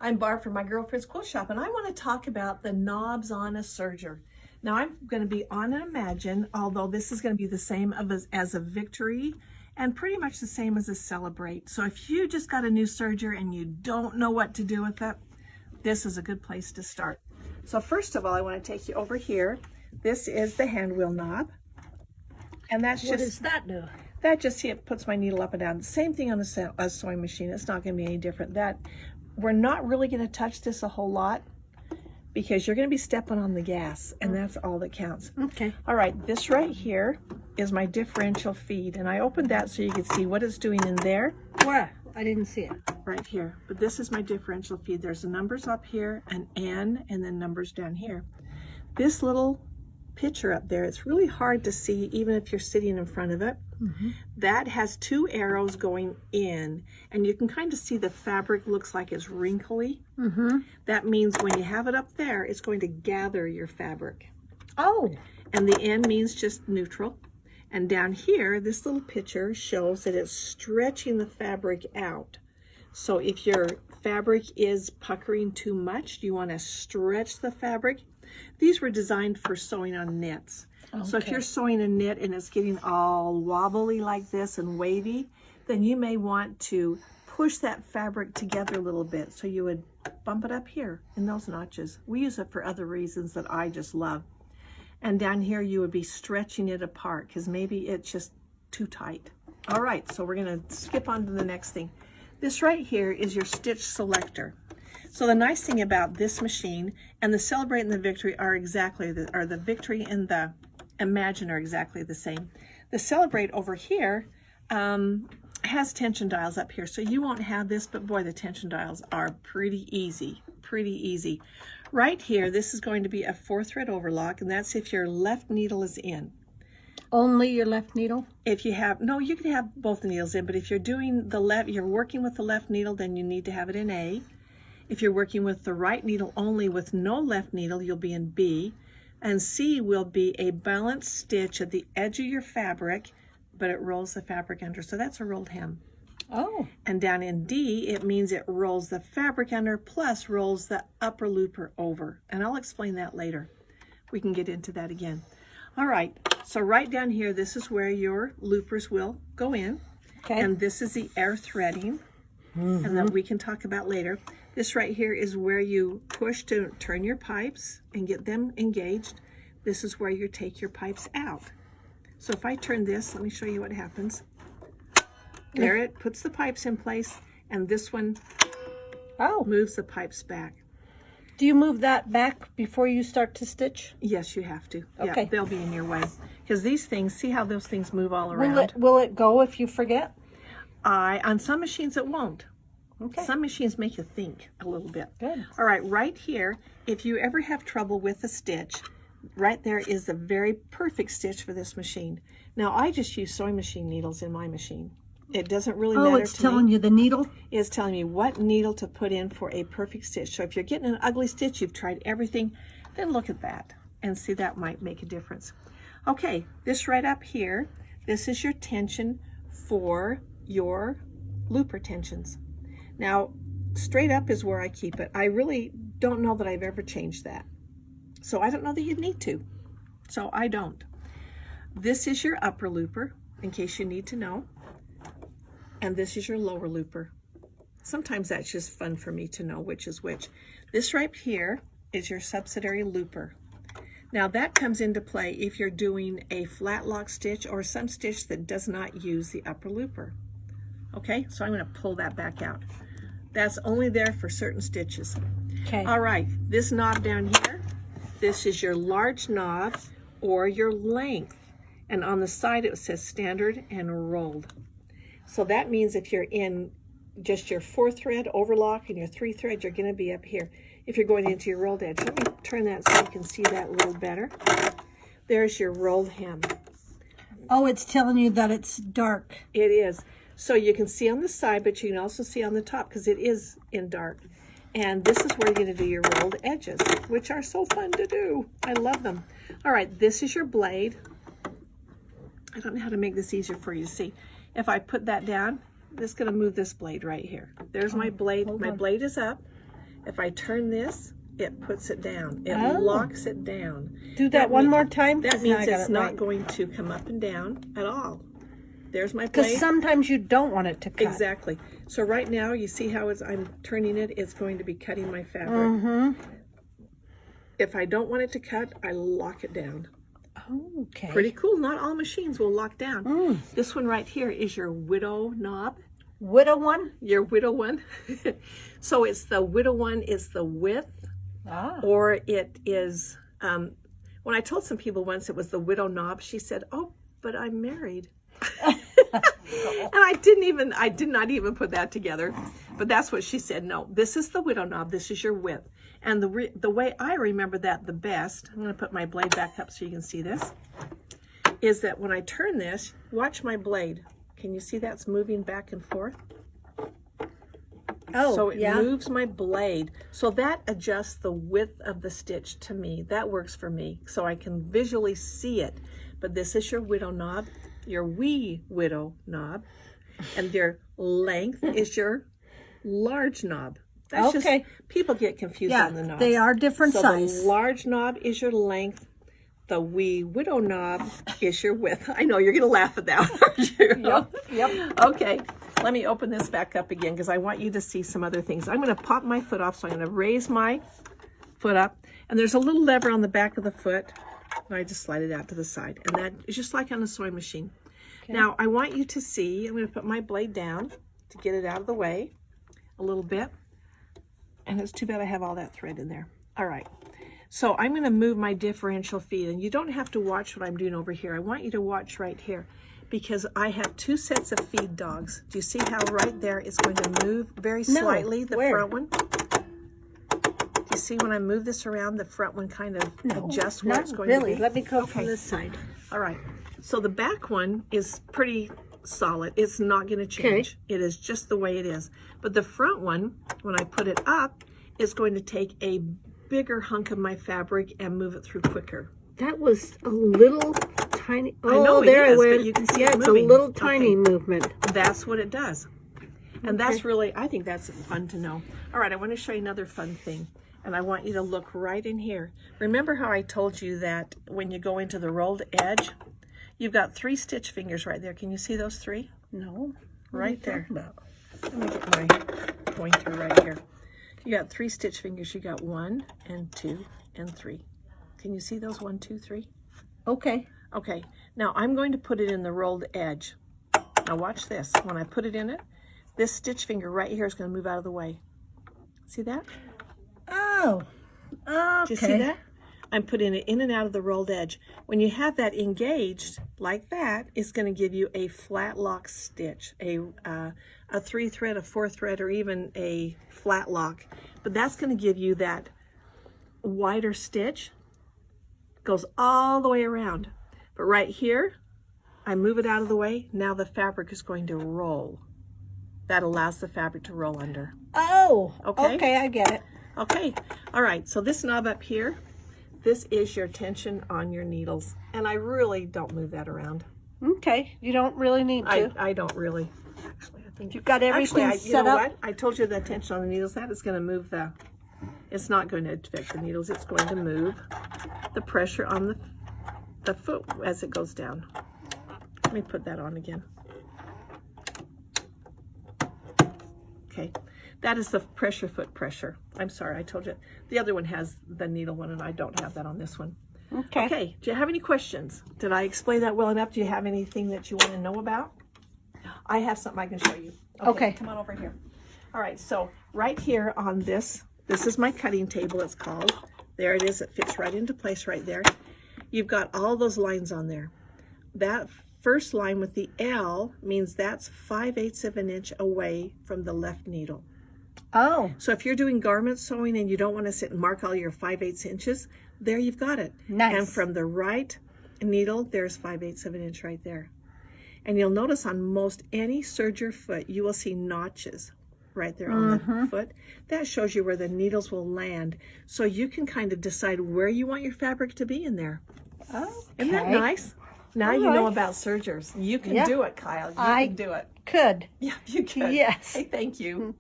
I'm Barb from my girlfriend's quilt shop, and I want to talk about the knobs on a serger. Now I'm going to be on an Imagine, although this is going to be the same as a Victory and pretty much the same as a Celebrate. So if you just got a new serger and you don't know what to do with it, this is a good place to start. So first of all, I want to take you over here. This is the hand wheel knob. And that's what does that do? That just, see, it puts my needle up and down. Same thing on a sewing machine. It's not going to be any different. We're not really going to touch this a whole lot because you're going to be stepping on the gas, and that's all that counts. Okay. All right, this right here is my differential feed, and I opened that so you can see what it's doing in there. Where? I didn't see it. Right here. But this is my differential feed. There's the numbers up here, an N, and then numbers down here. This little picture up there, it's really hard to see even if you're sitting in front of it. That has two arrows going in, and you can kind of see the fabric looks like it's wrinkly. That means when you have it up there, it's going to gather your fabric. Oh. And the N means just neutral. And down here, this little picture shows that it's stretching the fabric out. So if your fabric is puckering too much, you want to stretch the fabric. These were designed for sewing on knits. Okay. So if you're sewing a knit and it's getting all wobbly like this and wavy, then you may want to push that fabric together a little bit. So you would bump it up here in those notches. We use it for other reasons that I just love. And down here you would be stretching it apart because maybe it's just too tight. All right, so we're going to skip on to the next thing. This right here is your stitch selector. So the nice thing about this machine and the Celebrate and the Victory are the Victory and the Imagine are exactly the same. The Celebrate over here has tension dials up here, so you won't have this, but boy, the tension dials are pretty easy. Right here, this is going to be a 4-thread overlock, and that's if your left needle is in. Only your left needle? If you have, no, you can have both the needles in, but if you're doing you're working with the left needle, then you need to have it in A. If you're working with the right needle only with no left needle, you'll be in B. And C will be a balanced stitch at the edge of your fabric, but it rolls the fabric under. So that's a rolled hem. Oh. And down in D, it means it rolls the fabric under plus rolls the upper looper over. And I'll explain that later. We can get into that again. All right, so right down here, this is where your loopers will go in. Okay. And this is the air threading, and that we can talk about later. This right here is where you push to turn your pipes and get them engaged. This is where you take your pipes out. So if I turn this, let me show you what happens. There, it puts the pipes in place, and this one moves the pipes back. Do you move that back before you start to stitch? Yes, you have to. Okay. Yeah, they'll be in your way. Because these things, see how those things move all around? Will it go if you forget? On some machines it won't. Okay. Some machines make you think a little bit. Good. All right, right here, if you ever have trouble with a stitch, right there is the very perfect stitch for this machine. Now, I just use sewing machine needles in my machine. It doesn't really matter to me. Oh, it's telling you the needle? It's telling me what needle to put in for a perfect stitch. So if you're getting an ugly stitch, you've tried everything, then look at that and see that might make a difference. Okay, this right up here, this is your tension for your looper tensions. Now, straight up is where I keep it. I really don't know that I've ever changed that. So I don't know that you'd need to. So I don't. This is your upper looper, in case you need to know. And this is your lower looper. Sometimes that's just fun for me to know which is which. This right here is your subsidiary looper. Now that comes into play if you're doing a flat lock stitch or some stitch that does not use the upper looper. Okay, so I'm going to pull that back out. That's only there for certain stitches. Okay. All right, this knob down here, this is your large knob or your length. And on the side it says standard and rolled. So that means if you're in just your 4-thread overlock and your 3-thread, you're going to be up here. If you're going into your rolled edge, let me turn that so you can see that a little better. There's your rolled hem. Oh, it's telling you that it's dark. It is. So you can see on the side, but you can also see on the top because it is in dark. And this is where you're going to do your rolled edges, which are so fun to do. I love them. All right, this is your blade. I don't know how to make this easier for you to see. If I put that down, this is going to move this blade right here. There's my blade. My blade is up. If I turn this, it puts it down. It Oh. locks it down. Do that one more time. That 'cause now I means got it's it not right. going to come up and down at all. There's my Because blade. sometimes you don't want it to cut. Exactly. So right now, you see how I'm turning it? It's going to be cutting my fabric. Mm-hmm. If I don't want it to cut, I lock it down. Okay. Pretty cool. Not all machines will lock down. Mm. This one right here is your widow knob. Widow one? Your widow one. So it's the widow one is the width, Ah. or it is, when I told some people once it was the widow knob, she said, oh, but I'm married. And I did not even put that together, but that's what she said. No, this is the widow knob. This is your width. And the way I remember that the best, I'm going to put my blade back up so you can see this, is that when I turn this, watch my blade. Can you see that's moving back and forth? Oh, So it yeah. moves my blade. So that adjusts the width of the stitch to me. That works for me. So I can visually see it. But this is your widow knob, your wee widow knob. And your length is your large knob. That's Okay. just, people get confused Yeah, on the knobs. they are different so size. the large knob is your length. The wee widow knob is your width. I know, you're going to laugh at that, aren't you? Yep. Okay, let me open this back up again because I want you to see some other things. I'm going to pop my foot off, so I'm going to raise my foot up. And there's a little lever on the back of the foot. And I just slide it out to the side. And that is just like on a sewing machine. Okay. Now, I want you to see, I'm going to put my blade down to get it out of the way a little bit. And it's too bad I have all that thread in there. All right. So I'm going to move my differential feed, and you don't have to watch what I'm doing over here. I want you to watch right here because I have two sets of feed dogs. Do you see how right there it's going to move very slightly, the where? front one? Do you see when I move this around, the front one kind of adjusts where Not it's going really. to be? Let me go from Okay. this side. All right. So the back one is pretty solid. It's not going to change. It is just the way it is. But the front one, when I put it up, is going to take a bigger hunk of my fabric and move it through quicker. That was a little tiny. Oh, I know it there is, I went. but you can see yeah, it it's moving. a little tiny movement. That's what it does. And that's really, I think that's fun to know. All right, I want to show you another fun thing. And I want you to look right in here. Remember how I told you that when you go into the rolled edge, you've got 3 stitch fingers right there. Can you see those 3? No. Right there. About? Let me get my pointer right here. You got 3 stitch fingers. You got 1 and 2 and 3. Can you see those 1, 2, 3? Okay. Okay. Now I'm going to put it in the rolled edge. Now watch this. When I put it in it, this stitch finger right here is going to move out of the way. See that? Oh. Okay. Do you see that? I'm putting it in and out of the rolled edge. When you have that engaged like that, it's going to give you a flat lock stitch, a 3-thread, a 4-thread, or even a flat lock. But that's going to give you that wider stitch. Goes all the way around. But right here, I move it out of the way. Now the fabric is going to roll. That allows the fabric to roll under. Oh. Okay. Okay, I get it. Okay, all right, so this knob up here, this is your tension on your needles. And I really don't move that around. Okay. You don't really need to. I don't really. Actually, I think You've got everything you set know up. what? I told you the tension on the needles, that is going to move it's not going to affect the needles. It's going to move the pressure on the foot as it goes down. Let me put that on again. Okay. That is the pressure foot pressure. I'm sorry, I told you. The other one has the needle one, and I don't have that on this one. Okay. Okay, do you have any questions? Did I explain that well enough? Do you have anything that you want to know about? I have something I can show you. Okay. Come on over here. All right, so right here on this is my cutting table, it's called. There it is, it fits right into place right there. You've got all those lines on there. That first line with the L means that's 5/8 of an inch away from the left needle. Oh. So if you're doing garment sewing and you don't want to sit and mark all your 5/8 inches, there you've got it. Nice. And from the right needle, there's 5/8 of an inch right there. And you'll notice on most any serger foot, you will see notches right there on the foot. That shows you where the needles will land. So you can kind of decide where you want your fabric to be in there. Okay. Isn't that nice? Now you know about sergers. You can Yeah. do it, Kyle. You I can do it. could. Yeah, you can. Yes. Hey, thank you.